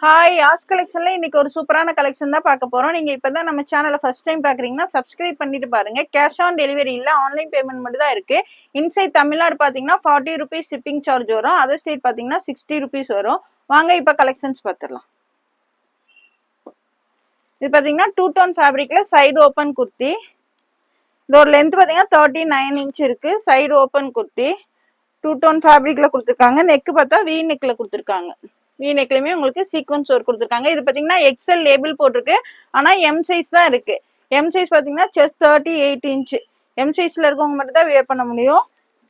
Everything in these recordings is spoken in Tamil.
ஹாய் ஆஸ் கலெக்ஷன்ல இன்னைக்கு ஒரு சூப்பரான கலெக்ஷன் தான் பார்க்க போறோம். நீங்க இப்பதான் நம்ம சேனலை ஃபர்ஸ்ட் டைம் பாக்குறீங்கன்னா சப்ஸ்கிரைப் பண்ணிட்டு பாருங்க. கேஷ் ஆன் டெலிவரி இல்ல, ஆன்லைன் பேமெண்ட் மட்டும் தான் இருக்கு. இன்சைட் தமிழ்நாடு பாத்தீங்கன்னா 40 ருபீஸ் ஷிப்பிங் சார்ஜ் வரும். அதர் ஸ்டேட் பாத்தீங்கன்னா 60 ருபீஸ் வரும். வாங்க இப்ப கலெக்ஷன்ஸ் பார்த்துடலாம். இது பாத்தீங்கன்னா 2 டோன் ஃபேப்ரிக்ல சைடு ஓபன் குர்த்தி. இதோட லென்த் பாத்தீங்கன்னா 39 இன்ச் இருக்கு. சைடு ஓபன் குர்த்தி 2 டோன் ஃபேப்ரிக்ல கொடுத்துருக்காங்க. நெக் பார்த்தா வி நெக்ல கொடுத்துருக்காங்க. வி நெக்லயுமே உங்களுக்கு சீக்வன்ஸ் ஒர்க் கொடுத்துருக்காங்க. இது பாத்தீங்கன்னா எக்ஸ்எல் லேபிள் போட்டிருக்கு, ஆனா எம் சைஸ் தான் இருக்கு. எம் சைஸ் பாத்தீங்கன்னா செஸ்ட் 38 இன்ச். எம் சைஸ்ல இருக்கவங்க மட்டும் தான் வேர் பண்ண முடியும்.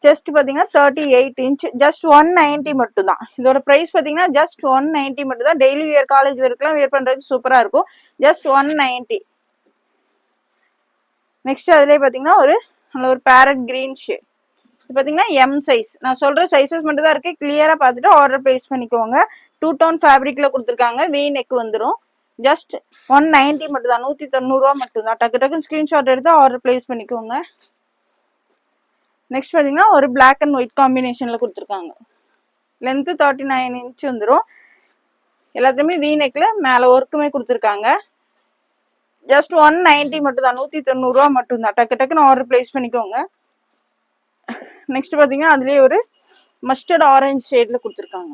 செஸ்ட் பாத்தீங்கன்னா 38 இன்ச். ஜஸ்ட் 190 மட்டும் தான். இதோட பிரைஸ் பாத்தீங்கன்னா ஜஸ்ட் 190 மட்டும் தான். டெய்லி வேர் காலேஜ் வேர்க்கெல்லாம் வேர் பண்றதுக்கு சூப்பரா இருக்கும். ஜஸ்ட் 190. நெக்ஸ்ட் அதுலயே பாத்தீங்கன்னா ஒரு பேரட் கிரீன் ஷேட். இது பாத்தீங்கன்னா எம் சைஸ். நான் சொல்ற சைசஸ் மட்டும் தான் இருக்கு. கிளியரா பார்த்துட்டு ஆர்டர் பிளேஸ் பண்ணிக்கோங்க. 2 டோன் ஃபேப்ரிக்ல கொடுத்துருக்காங்க. வி நெக் வந்துடும். ஜஸ்ட் 190 மட்டும் தான். 190 ரூபா மட்டும் தான். டக்கு டக்குன்னு ஸ்கிரீன்ஷாட் எடுத்து ஆர்டர் பிளேஸ் பண்ணிக்கோங்க. நெக்ஸ்ட் பாத்தீங்கன்னா ஒரு பிளாக் அண்ட் ஒயிட் காம்பினேஷன்ல கொடுத்துருக்காங்க. லென்த் 39 இன்ச் வந்துடும். எல்லாத்துலயுமே வி நெக்ல மேல ஒர்க்குமே கொடுத்துருக்காங்க. ஜஸ்ட் 190 மட்டும் தான். 190 ரூபா மட்டும் தான். டக்கு டக்குன்னு ஆர்டர் பிளேஸ் பண்ணிக்கோங்க. நெக்ஸ்ட் பாத்தீங்கன்னா அதுலயே ஒரு மஸ்டர்ட் ஆரஞ்சு ஷேட்ல கொடுத்துருக்காங்க.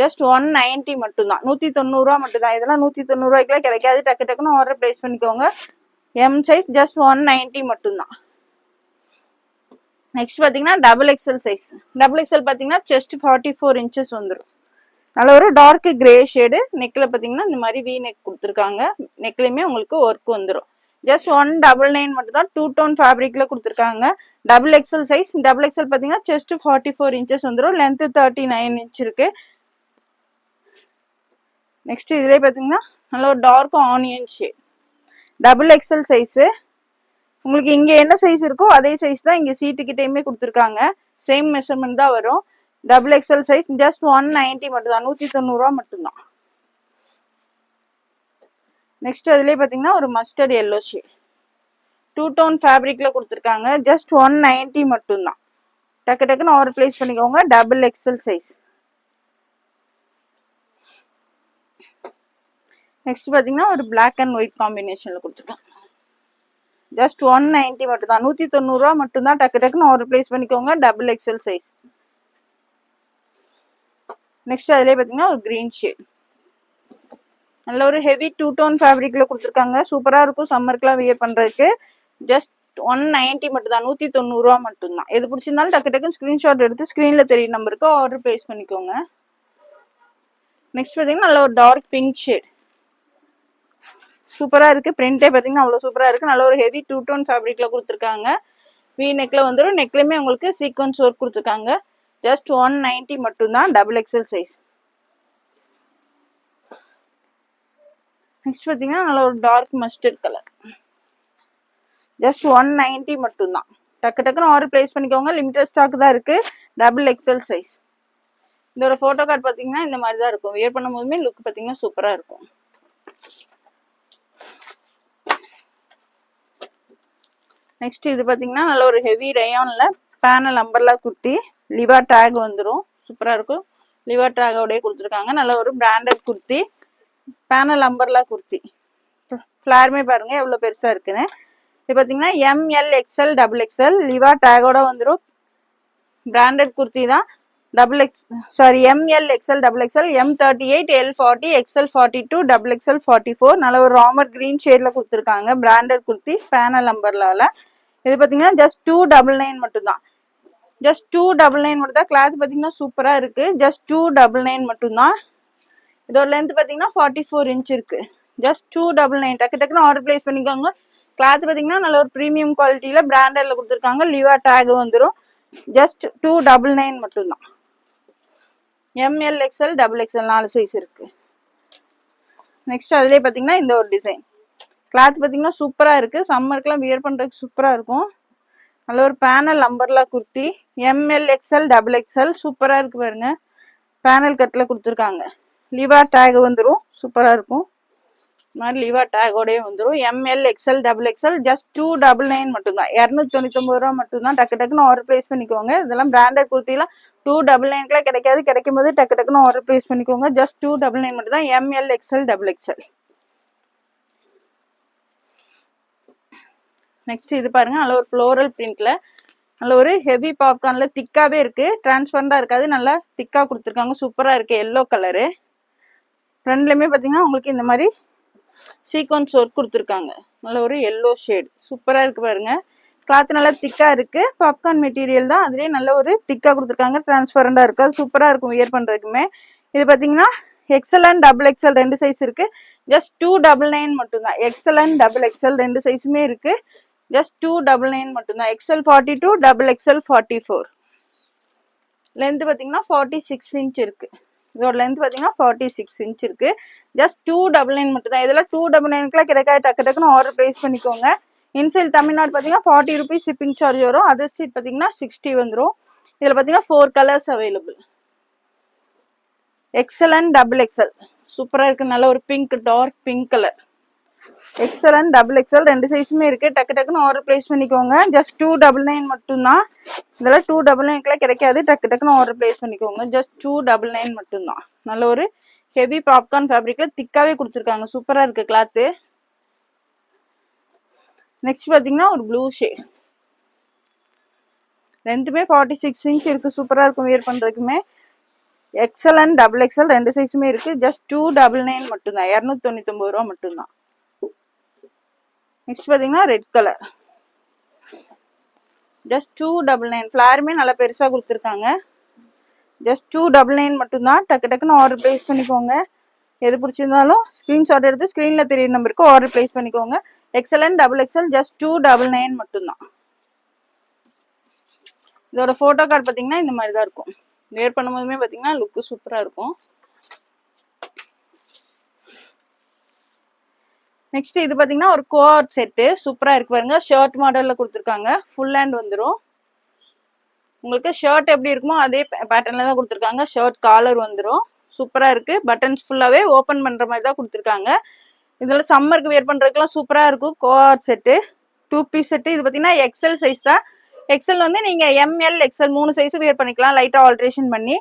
ஜஸ்ட் 190 மட்டும் தான். 190 ரூபா மட்டும் தான். இதெல்லாம் 190 ரூபாய்க்குலாம் கிடைக்காது. டக்கு டக்குன்னு ஆர்டர் பிளேஸ் பண்ணிக்கோங்க. எம் சைஸ் ஜஸ்ட் 190 மட்டும் தான். நெக்ஸ்ட் பாத்தீங்கன்னா double XL size. Double XL பாத்தீங்கன்னா செஸ்ட் 44 இன்ச்சஸ் வந்துடும். நல்ல ஒரு டார்க் கிரே ஷேடு. நெக்ல பாத்தீங்கன்னா இந்த மாதிரி வி நெக் கொடுத்துருக்காங்க. நெக்லயுமே உங்களுக்கு ஒர்க் வந்துடும். ஜஸ்ட் 199 மட்டும் தான். 2 டோன் ஃபேப்ரிக்ல கொடுத்துருக்காங்க. Double XL size. Double XL பாத்தீங்கன்னா செஸ்ட் 44 இன்ச்சஸ் வந்துடும். லென்த் 39 இன்ச் இருக்கு. நெக்ஸ்ட் இதுலயே பாத்தீங்கன்னா நல்ல ஒரு dark onion shade. Double XL size. உங்களுக்கு இங்க என்ன சைஸ் இருக்கோ அதே சைஸ் தான் இங்க சீட்டு கிட்டயுமே கொடுத்துருக்காங்க. சேம் மெஷர்மெண்ட் தான் வரும். டபுள் எக்ஸ்எல் சைஸ் ஜஸ்ட் 190 மட்டும் தான். 190 ரூபா மட்டும் தான். நெக்ஸ்ட் அதுலயே பாத்தீங்கன்னா ஒரு மஸ்டர்ட் எல்லோ ஷேட். 2 டோன் ஃபேப்ரிக்ல கொடுத்துருக்காங்க. ஜஸ்ட் 190 மட்டும் தான். டக்கு டக்குன்னு ஆர்டர் பிளேஸ் பண்ணிக்கோங்க. Double XL size. நெக்ஸ்ட் பாத்தீங்கன்னா ஒரு பிளாக் அண்ட் ஒயிட் காம்பினேஷன்ல கொடுத்துருக்காங்க. ஜஸ்ட் 190 மட்டும் தான். 190 ரூபா மட்டும் தான். டக்கு டக்குன்னு ஆர்டர் பிளேஸ் பண்ணிக்கோங்க. Double XL size. நெக்ஸ்ட் அதுலயே பாத்தீங்கன்னா ஒரு கிரீன் ஷேட். நல்ல ஒரு ஹெவி 2 டோன் ஃபேப்ரிக்ல கொடுத்துருக்காங்க. சூப்பரா இருக்கும் சம்மருக்குலாம் வியர் பண்றதுக்கு. ஜஸ்ட் 190 மட்டும் தான். 190 ரூபா மட்டும் தான். எது பிடிச்சிருந்தாலும் டக்கு டக்குன்னு ஸ்கிரீன்ஷாட் எடுத்து ஸ்கிரீன்ல தெரியும் நம்பருக்கு ஆர்டர் பிளேஸ் பண்ணிக்கோங்க. நெக்ஸ்ட் பாத்தீங்கன்னா நல்ல ஒரு டார்க் பிங்க் ஷேட். சூப்பரா இருக்கு. பிரிண்டே பாத்தீங்கன்னா அவ்வளவு சூப்பரா இருக்கு. நல்ல ஒரு ஹெவி 2 டோன் ஃபேப்ரிக்ல கொடுத்துருக்காங்க. வி நெக்ல வந்துடும். நெக்லயுமே உங்களுக்கு சீக்வன்ஸ் ஒர்க் கொடுத்துருக்காங்க. ஜஸ்ட் 190 மட்டும் தான். Double XL size. நெக்ஸ்ட் பாத்தீங்கன்னா நல்ல ஒரு டார்க் மஸ்டர்ட் கலர். ஜஸ்ட் 190 மட்டும் தான். டக்கு டக்குன்னு ஆர்டர் பிளேஸ் பண்ணிக்கோங்க. லிமிடெட் ஸ்டாக் தான் இருக்கு. Double XL size. இதோட போட்டோ கார்டு பாத்தீங்கன்னா இந்த மாதிரி தான் இருக்கும். வியர் பண்ணும் போதுமே லுக் பாத்தீங்கன்னா சூப்பரா இருக்கும். நெக்ஸ்ட் இது பாத்தீங்கன்னா நல்ல ஒரு ஹெவி ரயான்ல panel umbrella kurti. Liva tag வந்துடும். சூப்பரா இருக்கும். லிவா டேகோடய கொடுத்துருக்காங்க. நல்ல ஒரு branded kurti. Panel umbrella kurti. ஃபிளாருமே பாருங்க எவ்வளவு பெருசா இருக்குன்னு. இது பாத்தீங்கன்னா M L XL double XL Liva டேகோட வந்துடும். பிராண்டட் குர்த்தி தான். M L XL double XL M38 L40 XL42 double XL 44. நல்ல ஒரு ராமர் கிரீன் ஷேட்ல கொடுத்துருக்காங்க. பிராண்டட் குர்த்தி பேனல் அம்பர்லால. இது பாத்தீங்கன்னா ஜஸ்ட் 299 மட்டும் தான். ஜஸ்ட் 299 மட்டும் தான். கிளாத் பாத்தீங்கன்னா சூப்பரா இருக்கு. ஜஸ்ட் 299 மட்டும் தான். இதோட லென்த் பாத்தீங்கன்னா 44 இன்ச் இருக்கு. ஜஸ்ட் 299. டக்கு டக்குன்னு ஆர்டர் பிளேஸ் பண்ணிக்கோங்க. கிளாத் பாத்தீங்கன்னா நல்ல ஒரு பிரீமியம் குவாலிட்டியில பிராண்டட்ல கொடுத்துருக்காங்க. லிவா டேக் வந்துடும். ஜஸ்ட் 299 மட்டும் தான். M L XL double XL 4 size இருக்கு. நெக்ஸ்ட் அதுலயே பாத்தீங்கன்னா இந்த ஒரு டிசைன். கிளாத் பாத்தீங்கன்னா சூப்பரா இருக்கு. சம்மருக்குலாம் வியர் பண்றதுக்கு சூப்பரா இருக்கும். நல்ல ஒரு panel umbrella kurti. ML XL double XL சூப்பரா இருக்கு பாருங்க. பேனல் கட்ல கொடுத்துருக்காங்க. லிவா டேக் வந்துடும். சூப்பரா இருக்கும். இந்த மாதிரி லிவா டேகோடயே வந்துடும். ML XL double XL just 299 மட்டும்தான். 299 ரூபா மட்டும்தான். டக்கு டக்குன்னு ஆர்டர் பிளேஸ் பண்ணிக்கோங்க. இதெல்லாம் பிராண்டட் குர்த்திலாம் 299 கிடைக்காது. கிடைக்கும் போது டக்கு டக்குன்னு ஆர்டர் பிளேஸ் பண்ணிக்கோங்க. ஜஸ்ட் 299 மட்டும் தான். M L XL double XL. Next இது பாருங்க, நல்ல ஒரு ஃப்ளோரல் பிரிண்ட்ல நல்ல ஒரு ஹெவி பாப்கார்ன்ல திக்காவே இருக்கு. டிரான்ஸ்பரண்டா இருக்காது, நல்லா திக்கா கொடுத்துருக்காங்க. சூப்பரா இருக்கு. Yellow colour. ஃப்ரண்ட்லயுமே பாத்தீங்கன்னா உங்களுக்கு இந்த மாதிரி சீக்வன்ஸ் ஒர்க் கொடுத்துருக்காங்க. நல்ல ஒரு எல்லோ ஷேட். சூப்பரா இருக்கு பாருங்க. கிளாத் நல்லா திக்கா இருக்கு. பாப்கார்ன் மெட்டீரியல் தான், அதுலயே நல்ல ஒரு திக்கா கொடுத்துருக்காங்க. டிரான்ஸ்பரண்டா இருக்கு. அது சூப்பரா இருக்கும் வியர் பண்றதுக்குமே. இது பாத்தீங்கன்னா எக்ஸ்எல் அண்ட் டபுள் எக்ஸ்எல் ரெண்டு சைஸ் இருக்கு. ஜஸ்ட் 299 மட்டும்தான். எக்ஸ்எல் அண்ட் டபுள் எக்ஸ்எல் ரெண்டு சைஸுமே இருக்கு. ஜஸ்ட் 299 மட்டும்தான். XL 42, double XL 44. லென்த் பாத்தீங்கன்னா 46 இன்ச் இருக்கு. இதோட லென்த் பாத்தீங்கன்னா 46 இன்ச் இருக்கு. ஜஸ்ட் 299 மட்டும்தான். இதெல்லாம் 299 கிடைக்காது. டக்கு டக்குன்னு ஆர்டர் பிளேஸ் பண்ணிக்கோங்க. இன்சைல் தமிழ்நாடு பாத்தீங்கன்னா 40 ரூபீஸ் ஷிப்பிங் சார்ஜ் வரும். அதர் ஸ்டேட் பாத்தீங்கன்னா 60 வந்துடும். இதுல பாத்தீங்கன்னா 4 colours available. XL and double XL சூப்பரா இருக்கு. நல்ல ஒரு pink, dark pink colour. XL and double XL ரெண்டு சைஸுமே இருக்கு. டக்கு டக்குன்னு ஆர்டர் பிளேஸ் பண்ணிக்கோங்க. ஜஸ்ட் 299 மட்டும்தான். இதெல்லாம் 299 கிடைக்காது. டக்கு டக்குன்னு ஆர்டர் பிளேஸ் பண்ணிக்கோங்க. ஜஸ்ட் 299 மட்டும்தான். நல்ல ஒரு ஹெவி பாப்கார்ன் ஃபேப்ரிக்ல திக்காவே கொடுத்துருக்காங்க. சூப்பரா இருக்கு கிளாத்து. நெக்ஸ்ட் பாத்தீங்கன்னா ஒரு ப்ளூ ஷேட். லென்த்துமே 46 இன்ச் இருக்கு. சூப்பரா இருக்கும் வியர் பண்றதுக்குமே. எக்ஸ்எல் அண்ட் டபுள் எக்ஸ்எல் ரெண்டு சைஸுமே இருக்கு. ஜஸ்ட் 299 மட்டும்தான். 299 ரூபா மட்டும்தான். நெக்ஸ்ட் பாத்தீங்கன்னா ரெட் கலர். ஜஸ்ட் 299. ஃபிளாருமே நல்லா பெருசா கொடுத்துருக்காங்க. ஜஸ்ட் 299 மட்டும்தான். டக்கு டக்குன்னு ஆர்டர் பிளேஸ் பண்ணிக்கோங்க. எது பிடிச்சிருந்தாலும் ஸ்கிரீன்ஷாட் எடுத்து ஸ்கிரீன்ல தெரியுற நம்பருக்கு ஆர்டர் பிளேஸ் பண்ணிக்கோங்க. XL and double XL just 299 மட்டும்தான். இதோட போட்டோ கார்டு பாத்தீங்கன்னா இந்த மாதிரி தான் இருக்கும். வேர் பண்ணும்போதுமே பாத்தீங்கன்னா லுக் சூப்பரா இருக்கும். நெக்ஸ்ட் இது பாத்தீங்கன்னா ஒரு கோஆர்ட் செட்டு. சூப்பரா இருக்கு பாருங்க. ஷர்ட் மாடல்ல கொடுத்துருக்காங்க. ஃபுல் ஹேண்ட் வந்துடும். உங்களுக்கு ஷர்ட் எப்படி இருக்குமோ அதே பேட்டர்ன்ல தான் கொடுத்துருக்காங்க. ஷர்ட் காலர் வந்துடும். சூப்பரா இருக்கு. பட்டன்ஸ் ஃபுல்லாவே ஓபன் பண்ற மாதிரி தான் கொடுத்துருக்காங்க. இதுல சம்மருக்கு வேர் பண்றதுக்குலாம் சூப்பரா இருக்கும். கோஆர்ட் செட்டு 2 பீஸ் செட்டு. இது பாத்தீங்கன்னா எக்ஸ்எல் சைஸ் தான். எக்ஸ்எல் வந்து நீங்க எம்எல் எக்ஸ்எல் 3 சைஸ் வேர் பண்ணிக்கலாம். லைட்டா ஆல்ட்ரேஷன் பண்ணி.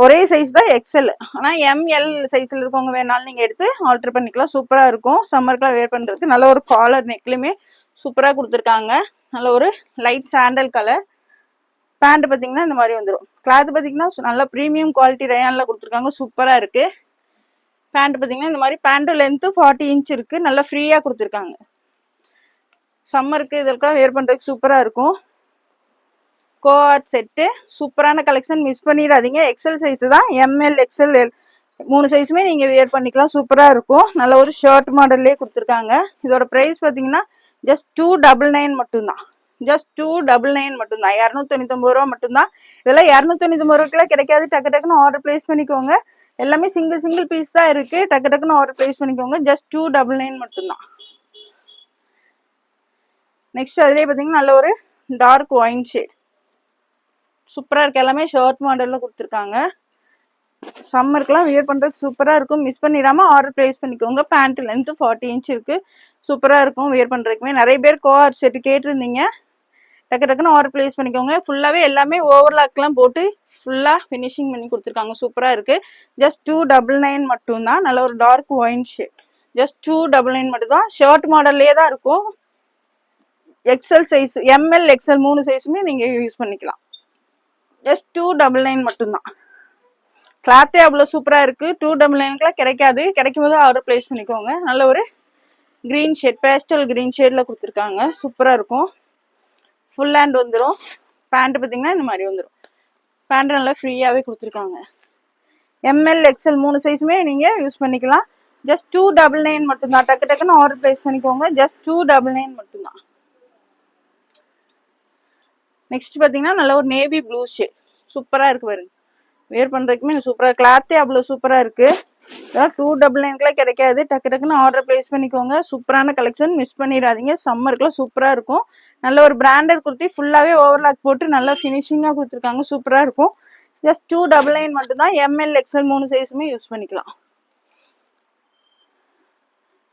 ஒரே சைஸ் தான் எக்ஸ்எல். ஆனா எம்எல் சைஸ்ல இருக்கவங்க வேணாலும் நீங்க எடுத்து ஆல்டர் பண்ணிக்கலாம். சூப்பரா இருக்கும் சம்மருக்குலாம் வேர் பண்றதுக்கு. நல்ல ஒரு காலர் நெக்லயுமே சூப்பரா கொடுத்துருக்காங்க. நல்ல ஒரு லைட் சாண்டல் கலர். பேண்ட் பாத்தீங்கன்னா இந்த மாதிரி வந்துடும். கிளாத் பாத்தீங்கன்னா நல்ல ப்ரீமியம் குவாலிட்டி ரயான்ல கொடுத்துருக்காங்க. சூப்பரா இருக்கு. பேண்ட் பாத்தீங்கன்னா இந்த மாதிரி. பேண்ட் லென்த் 40 இன்ச் இருக்கு. நல்லா ஃப்ரீயா கொடுத்துருக்காங்க. சம்மருக்கு இதற்காக வேர் பண்றதுக்கு சூப்பரா இருக்கும். கோஆர்ட் செட்டு சூப்பரான கலெக்ஷன். மிஸ் பண்ணிடாதீங்க. எக்ஸ்எல் சைஸ் தான். எம்எல் எக்ஸ்எல் 3 சைஸுமே நீங்க வேர் பண்ணிக்கலாம். சூப்பரா இருக்கும். நல்ல ஒரு ஷர்ட் மாடல்லே கொடுத்துருக்காங்க. இதோட பிரைஸ் பாத்தீங்கன்னா ஜஸ்ட் 299 மட்டும்தான். ஜஸ்ட் 299 மட்டும்தான். 299 ரூபா மட்டும்தான். இதெல்லாம் 299 ரூபாய்க்குலாம் கிடைக்காது. டக்கு டக்குன்னு ஆர்டர் பிளேஸ் பண்ணிக்கோங்க. எல்லாமே சிங்கிள் பீஸ் தான் இருக்கு. டக்கு டக்குன்னு ஆர்டர் பிளேஸ் பண்ணிக்கோங்க. ஜஸ்ட் 299 மட்டும்தான். நெக்ஸ்ட் அதுலயே பாத்தீங்கன்னா நல்ல ஒரு டார்க் ஒயின் ஷேட். சூப்பரா இருக்கு. எல்லாமே ஷார்ட் மாடல்ல கொடுத்துருக்காங்க. சம்மருக்குலாம் வியர் பண்றதுக்கு சூப்பரா இருக்கும். மிஸ் பண்ணிடாம ஆர்டர் பிளேஸ் பண்ணிக்கோங்க. பேண்ட் லென்த் 40 இன்ச் இருக்கு. சூப்பரா இருக்கும் வியர் பண்றதுக்குமே. நிறைய பேர் கோஆர்ட் செட் கேட்டிருந்தீங்க. டக்கு டக்குன்னு ஆர்டர் பிளேஸ் பண்ணிக்கோங்க. ஃபுல்லாவே எல்லாமே ஓவர்லாக்லாம் போட்டு ஃபுல்லா ஃபினிஷிங் பண்ணி கொடுத்துருக்காங்க. சூப்பரா இருக்கு. ஜஸ்ட் 299 மட்டும்தான். நல்ல ஒரு டார்க் ஒயின் ஷேட். ஜஸ்ட் 299 மட்டும் தான். ஷர்ட் மாடல்லே தான் இருக்கும். எக்ஸ்எல் சைஸ் எம்எல் எக்ஸ்எல் 3 சைஸுமே நீங்க யூஸ் பண்ணிக்கலாம். ஜஸ்ட் 299 மட்டும்தான். கிளாத்தே அவ்வளவு சூப்பரா இருக்கு. 299 கிடைக்காது. கிடைக்கும் போது ஆர்டர் பிளேஸ் பண்ணிக்கோங்க. நல்ல ஒரு கிரீன் ஷேட், பேஸ்டல் கிரீன் ஷேட்ல கொடுத்துருக்காங்க. சூப்பரா இருக்கும். ஃபுல் ஹேண்ட் வந்துடும். பேண்ட் பாத்தீங்கன்னா இந்த மாதிரி வந்துடும். பேண்ட் நல்லா ஃப்ரீயாவே கொடுத்துருக்காங்க. எம்எல் எக்ஸ்எல் 3 சைஸுமே நீங்க யூஸ் பண்ணிக்கலாம். ஜஸ்ட் 299 மட்டும்தான். டக்கு டக்குன்னு ஆர்டர் பிளேஸ் பண்ணிக்கோங்க. ஜஸ்ட் 299 மட்டும்தான். நெக்ஸ்ட் பாத்தீங்கன்னா நல்ல ஒரு நேவி ப்ளூ ஷேட். சூப்பரா இருக்கு பாருங்க. வேர் பண்றதுக்குமே சூப்பரா. கிளாத்தே அவ்வளவு சூப்பரா இருக்கு. 299 கிடைக்காது. டக்கு டக்குன்னு ஆர்டர் பிளேஸ் பண்ணிக்கோங்க. சூப்பரான கலெக்ஷன். மிஸ் பண்ணிடாதீங்க. சம்மருக்குலாம் சூப்பரா இருக்கும். நல்ல ஒரு பிராண்டட் குர்த்தி. ஃபுல்லாவே ஓவர்லாக் போட்டு நல்லா ஃபினிஷிங்கா கொடுத்துருக்காங்க. சூப்பரா இருக்கும். ஜஸ்ட் 299 மட்டும் தான். எம்எல் எக்ஸ்எல் 3 சைஸுமே யூஸ் பண்ணிக்கலாம்.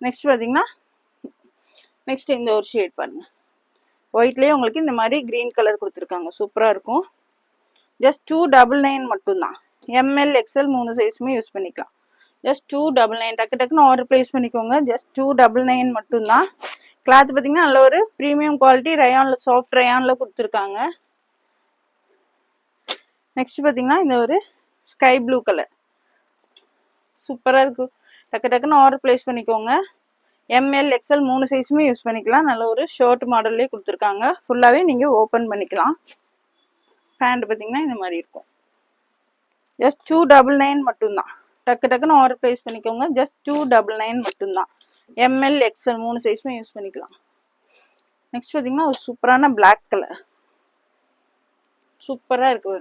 நெக்ஸ்ட் பார்த்தீங்கன்னா நெக்ஸ்ட் இந்த ஒரு ஷேட் பாருங்க, ஒயிட்லேயே உங்களுக்கு இந்த மாதிரி க்ரீன் கலர் கொடுத்துருக்காங்க, சூப்பராக இருக்கும். ஜஸ்ட் 299 மட்டும்தான். எம்எல் எக்ஸ்எல் 3 சைஸுமே யூஸ் பண்ணிக்கலாம். ஜஸ்ட் 299, டக்கு டக்குன்னு ஆர்டர் ப்ளேஸ் பண்ணிக்கோங்க. ஜஸ்ட் 299 மட்டும்தான். கிளாத் பார்த்தீங்கன்னா நல்ல ஒரு ப்ரீமியம் குவாலிட்டி ரயான்ல, சாஃப்ட் ரயான்ல கொடுத்துருக்காங்க. நெக்ஸ்ட் பார்த்தீங்கன்னா இந்த ஒரு ஸ்கை ப்ளூ கலர் சூப்பராக இருக்கும். டக்கு டக்குன்னு ஆர்டர் ப்ளேஸ் பண்ணிக்கோங்க. எம்எல் எக்ஸ்எல் 3 சைஸுமே யூஸ் பண்ணிக்கலாம். நல்ல ஒரு ஷர்ட் மாடல்லே கொடுத்துருக்காங்க. ஃபுல்லாகவே நீங்கள் ஓப்பன் பண்ணிக்கலாம். பேண்ட் பார்த்தீங்கன்னா இந்த மாதிரி இருக்கும். ஜஸ்ட் 299 மட்டும்தான். டக்கு டக்குன்னு ஆர்டர் ப்ளேஸ் பண்ணிக்கோங்க. ஜஸ்ட் 299 மட்டும்தான். எம்எல் எக்ஸ்எல் 3 சைஸுமே யூஸ் பண்ணிக்கலாம். நெக்ஸ்ட் பார்த்தீங்கன்னா ஒரு சூப்பரான பிளாக் கலர் சூப்பராக இருக்கு.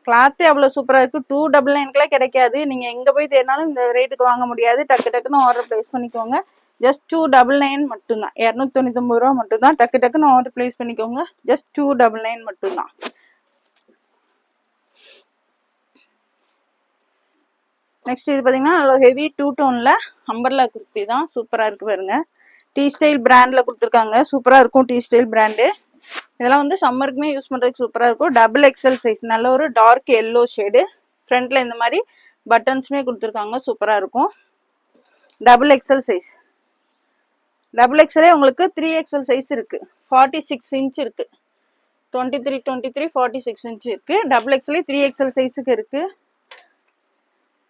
கிளாத்தே அவ்வளோ சூப்பராக இருக்குது. 299க்குலாம் கிடைக்காது. நீங்கள் எங்கே போய் தேடினாலும் இந்த ரேட்டுக்கு வாங்க முடியாது. டக்கு டக்குன்னு ஆர்டர் ப்ளேஸ் பண்ணிக்கோங்க. ஜஸ்ட் 299 மட்டும்தான். 299 ரூபா மட்டும்தான். டக்கு டக்குன்னு ஆர்டர் ப்ளேஸ் பண்ணிக்கோங்க. ஜஸ்ட் 299 மட்டும்தான். நெக்ஸ்ட் இது பார்த்தீங்கன்னா நல்ல ஹெவி 2 டோனில் அம்பர்லா குர்த்தி தான். சூப்பராக இருக்கு பாருங்க. டீ ஸ்டைல் பிராண்டில் கொடுத்துருக்காங்க. சூப்பராக இருக்கும் டீ ஸ்டைல் பிராண்டு. இதெல்லாம் வந்து சம்மருக்குமே யூஸ் பண்ணுறதுக்கு சூப்பராக இருக்கும். டபுள் எக்ஸ்எல் சைஸ், நல்ல ஒரு டார்க் எல்லோ ஷேடு. ஃப்ரண்ட்டில் இந்த மாதிரி பட்டன்ஸுமே கொடுத்துருக்காங்க. சூப்பராக இருக்கும். Double XL size. டபுள் எக்ஸ்எல்லே உங்களுக்கு 3XL சைஸ் இருக்குது. 46 இன்ச் இருக்குது. 23 46 இன்ச் இருக்குது. டபுள் எக்ஸ்எல்லே 3XL சைஸுக்கு இருக்குது.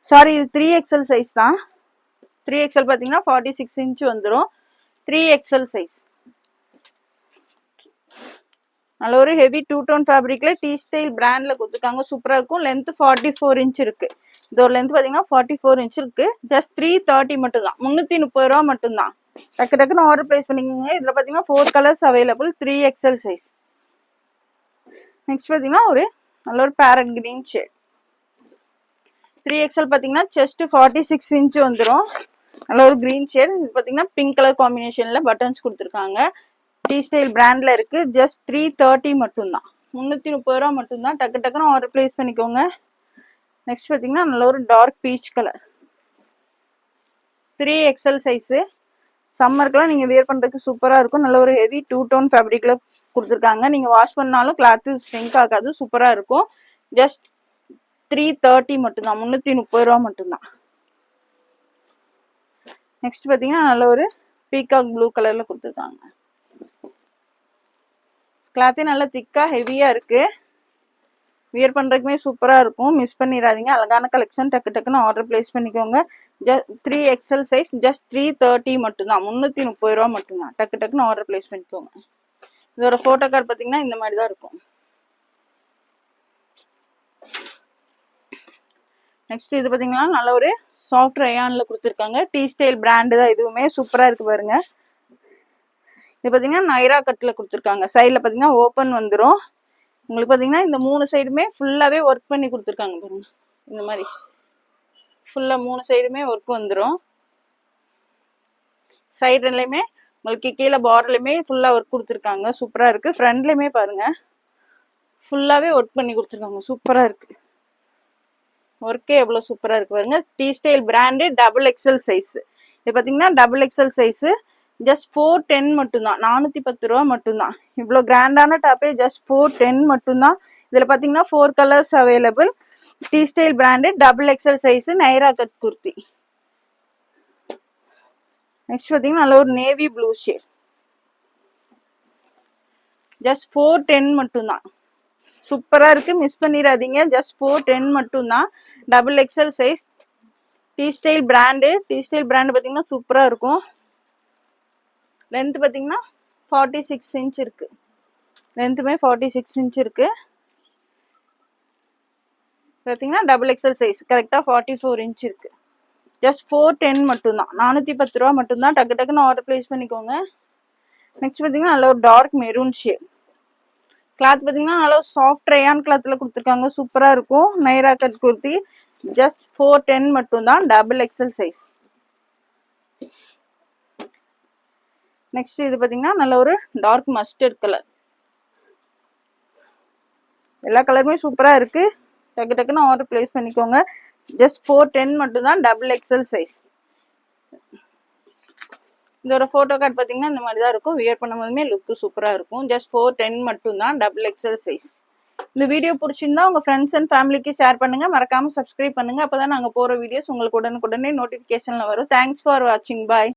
சாரி, இது 3XL சைஸ் தான். 3XL பார்த்தீங்கன்னா 46 இன்ச் வந்துடும். 3XL size. நல்ல ஒரு ஹெவி 2 டோன் ஃபேப்ரிக்ல டீ ஸ்டைல் பிராண்ட்ல கொடுத்துருக்காங்க. சூப்பராக இருக்கும். லென்த் 44 இன்ச் இருக்கு. இதோட லென்த் பார்த்தீங்கன்னா 44 இன்ச் இருக்கு. ஜஸ்ட் 330 மட்டும் தான். 330 ரூபா மட்டும்தான். டக்கு டக்குன்னு ஆர்டர் ப்ளேஸ் பண்ணிக்கோங்க. இதில் பார்த்தீங்கன்னா 4 colours available. 3XL size. Next பார்த்தீங்கன்னா ஒரு நல்ல ஒரு பேரட் கிரீன் ஷேட். 3XL பார்த்தீங்கன்னா செஸ்ட் 46 இன்ச் வந்துடும். நல்ல ஒரு கிரீன் ஷேட். இது பார்த்தீங்கன்னா பிங்க் கலர் காம்பினேஷனில் பட்டன்ஸ் கொடுத்துருக்காங்க. டீ ஸ்டைல் பிராண்டில் இருக்குது. ஜஸ்ட் 330 மட்டும்தான். 330 ரூபா மட்டும்தான். டக்கு டக்குன்னு ஆர்டர் ப்ளேஸ் பண்ணிக்கோங்க. நெக்ஸ்ட் பார்த்தீங்கன்னா நல்ல ஒரு dark peach colour. 3XL size. சம்மருக்குலாம் நீங்கள் வியர் பண்ணுறதுக்கு சூப்பராக இருக்கும். நல்ல ஒரு ஹெவி 2 டோன் ஃபேப்ரிக்கில் கொடுத்துருக்காங்க. நீங்கள் வாஷ் பண்ணாலும் கிளாத்து ஸ்ட்ரிங்க் ஆகாது. சூப்பராக இருக்கும். ஜஸ்ட் 330 மட்டும்தான். 330 ரூபா மட்டும்தான். நெக்ஸ்ட் பார்த்தீங்கன்னா நல்ல ஒரு பீகாக் ப்ளூ கலரில் கொடுத்துருக்காங்க. கிளாத்தே நல்லா திக்காக ஹெவியாக இருக்குது. வியர் பண்ணுறதுக்குமே சூப்பராக இருக்கும். மிஸ் பண்ணிடாதீங்க. அழகான கலெக்ஷன். டக்கு டக்குன்னு ஆர்டர் ப்ளேஸ் பண்ணிக்கோங்க. Just 3XL size. ஜஸ்ட் 330 மட்டும்தான். 330 ரூபா மட்டும்தான். டக்கு டக்குன்னு ஆர்டர் ப்ளேஸ் பண்ணிக்கோங்க. இதோட ஃபோட்டோ கார்டு பார்த்தீங்கன்னா இந்த மாதிரி தான் இருக்கும். நெக்ஸ்ட் இது பார்த்தீங்கன்னா நல்ல ஒரு சாஃப்ட் ரயான்ல கொடுத்துருக்காங்க. டீ ஸ்டைல் பிராண்டு தான். இதுவுமே சூப்பராக இருக்கு பாருங்க. இது பார்த்தீங்கன்னா நைரா கட்டில் கொடுத்துருக்காங்க. சைடில் பார்த்தீங்கன்னா ஓப்பன் வந்துடும். உங்களுக்கு பார்த்தீங்கன்னா இந்த 3 சைடுமே ஃபுல்லாகவே ஒர்க் பண்ணி கொடுத்துருக்காங்க பாருங்க. இந்த மாதிரி ஃபுல்லாக 3 சைடுமே ஒர்க் வந்துடும். சைடுலையுமே உங்களுக்கு கீழே பார்டர்லையுமே ஃபுல்லாக ஒர்க் கொடுத்துருக்காங்க. சூப்பராக இருக்குது. ஃப்ரண்ட்லையுமே பாருங்க ஃபுல்லாகவே ஒர்க் பண்ணி கொடுத்துருக்காங்க. சூப்பராக இருக்குது. ஒர்க்கே எவ்வளோ சூப்பராக இருக்கு பாருங்க. Tea style brand double XL size. இது பார்த்தீங்கன்னா டபுள் எக்ஸ்எல் சைஸு. ஜஸ்ட் 410 மட்டும்தான். 410 ரூபா மட்டும்தான். இவ்வளோ கிராண்டான டாப்பே ஜஸ்ட் 410 மட்டும்தான். இதில் பார்த்தீங்கன்னா 4 colours available. Tea style brand double XL size. Naira cut kurti. Next பார்த்தீங்கன்னா நல்ல ஒரு நேவி ப்ளூ ஷேட். ஜஸ்ட் 410 மட்டும்தான். சூப்பராக இருக்குது. மிஸ் பண்ணிடாதீங்க. ஜஸ்ட் 410 மட்டும்தான். Double XL size. Tea style brand. Tea style brand பார்த்தீங்கன்னா சூப்பராக இருக்கும். லென்த் பார்த்தீங்கன்னா 46 இன்ச் இருக்கு. லென்த்துமே 46 இன்ச் இருக்கு. பார்த்தீங்கன்னா டபுள் எக்ஸ்எல் சைஸ். கரெக்டாக 44 இன்ச் இருக்கு. ஜஸ்ட் 410 மட்டும்தான். 410 ரூபா மட்டும்தான். டக்கு டக்குன்னு ஆர்டர் ப்ளேஸ் பண்ணிக்கோங்க. நெக்ஸ்ட் பார்த்தீங்கன்னா நல்ல ஒரு டார்க் மெரூன் ஷேட். கிளாத் பார்த்தீங்கன்னா நல்லா சாஃப்ட் ரயான் கிளாத்தில் கொடுத்துருக்காங்க. சூப்பராக இருக்கும். நைரா கட் குர்த்தி. ஜஸ்ட் 410 மட்டும்தான். Double XL size. நெக்ஸ்ட் இது பார்த்தீங்கன்னா நல்ல ஒரு டார்க் மஸ்டர்ட் கலர். எல்லா கலருமே சூப்பராக இருக்குது. டக்கு டக்குன்னு ஆர்டர் ப்ளேஸ் பண்ணிக்கோங்க. ஜஸ்ட் 410 மட்டும்தான். Double XL size. இதோட ஃபோட்டோ கார்டு பார்த்தீங்கன்னா இந்த மாதிரி தான் இருக்கும். வியர் பண்ணும்போதுமே லுக்கு சூப்பராக இருக்கும். ஜஸ்ட் 410 மட்டும்தான், XXL சைஸ். இந்த வீடியோ பிடிச்சிருந்தா உங்கள் ஃப்ரெண்ட்ஸ் அண்ட் ஃபேமிலிக்கு ஷேர் பண்ணுங்கள். மறக்காமல் சப்ஸ்கிரைப் பண்ணுங்கள். அப்போ தான் நாங்கள் போகிற வீடியோஸ் உங்களுக்கு உடனுக்குடனே நோட்டிஃபிகேஷனில் வரும். தேங்க்ஸ் ஃபார் வாட்சிங். பாய்.